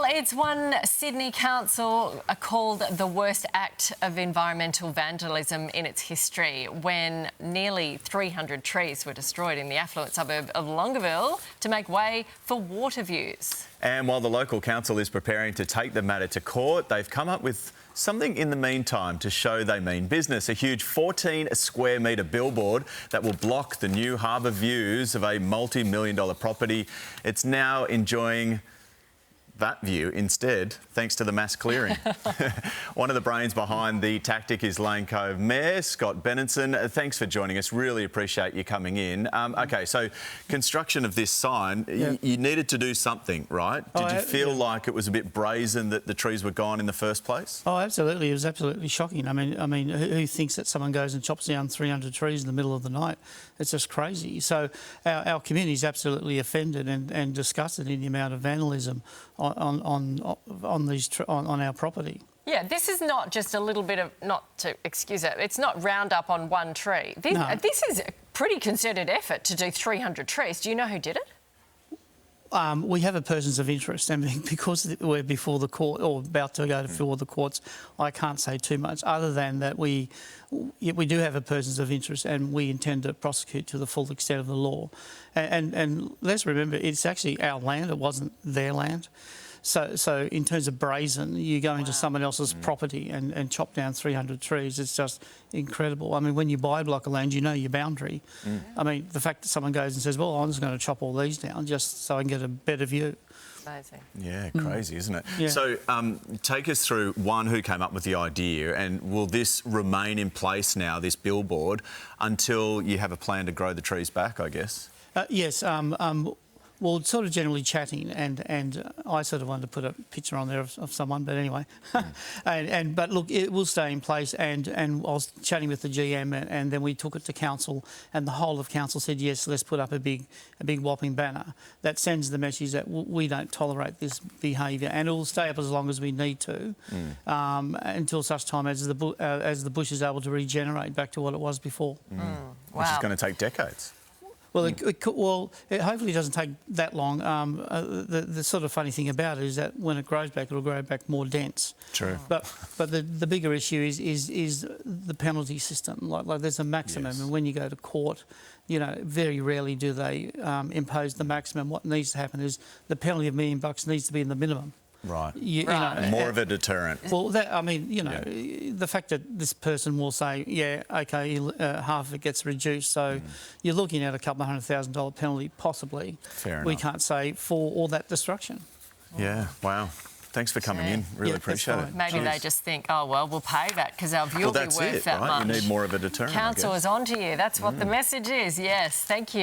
It's one Sydney council called the worst act of environmental vandalism in its history when nearly 300 trees were destroyed in the affluent suburb of Longueville to make way for water views. And while the local council is preparing to take the matter to court, they've come up with something in the meantime to show they mean business. A huge 14 square metre billboard that will block the new harbour views of a multi-million-dollar property. It's now enjoying that view instead, thanks to the mass clearing. One of the brains behind the tactic is Lane Cove Mayor Scott Benenson. Thanks for joining us. Really appreciate you coming in. OK, so construction of this sign, you needed to do something, right? Did you feel like it was a bit brazen that the trees were gone in the first place? Oh, absolutely. It was absolutely shocking. I mean, who thinks that someone goes and chops down 300 trees in the middle of the night? It's just crazy. So our community is absolutely offended and disgusted in the amount of vandalism on our property. Yeah, this is not just a little bit of, not to excuse it, it's not round up on one tree. This is a pretty concerted effort to do 300 trees. Do you know who did it? We have a persons of interest, and because we're before the court or about to go before the courts, I can't say too much other than that we do have a persons of interest and we intend to prosecute to the full extent of the law. And let's remember, it's actually our land, it wasn't their land. So in terms of brazen, you go into someone else's property and chop down 300 trees. It's just incredible. I mean, when you buy a block of land, you know your boundary. I mean, the fact that someone goes and says, well, I'm just going to chop all these down just so I can get a better view. Amazing. Yeah, crazy, isn't it? Yeah. So take us through, one, who came up with the idea, and will this remain in place now, this billboard, until you have a plan to grow the trees back, I guess? Yes. Well, sort of generally chatting, and I sort of wanted to put a picture on there of someone, but anyway. But look, it will stay in place, and I was chatting with the GM, and then we took it to council, and the whole of council said, yes, let's put up a big whopping banner that sends the message that we don't tolerate this behaviour, and it will stay up as long as we need to, until such time as the bush is able to regenerate back to what it was before. Wow. Mm. Which is going to take decades. Well, it hopefully doesn't take that long. The sort of funny thing about it is that when it grows back, it'll grow back more dense. True. But the bigger issue is the penalty system. Like there's a maximum, and when you go to court, you know, very rarely do they impose the maximum. What needs to happen is the penalty of $1 million needs to be in the minimum. Right. You know, more of a deterrent. Well, I mean, you know, the fact that this person will say, yeah, OK, half of it gets reduced, so you're looking at a couple of $100,000 penalty, possibly. Fair enough. We can't say for all that destruction. Yeah, wow. Thanks for coming in. Really appreciate it. Maybe they just think, oh, well, we'll pay that because our view will be worth that much. You need more of a deterrent. Council is on to you. That's what the message is. Yes, thank you.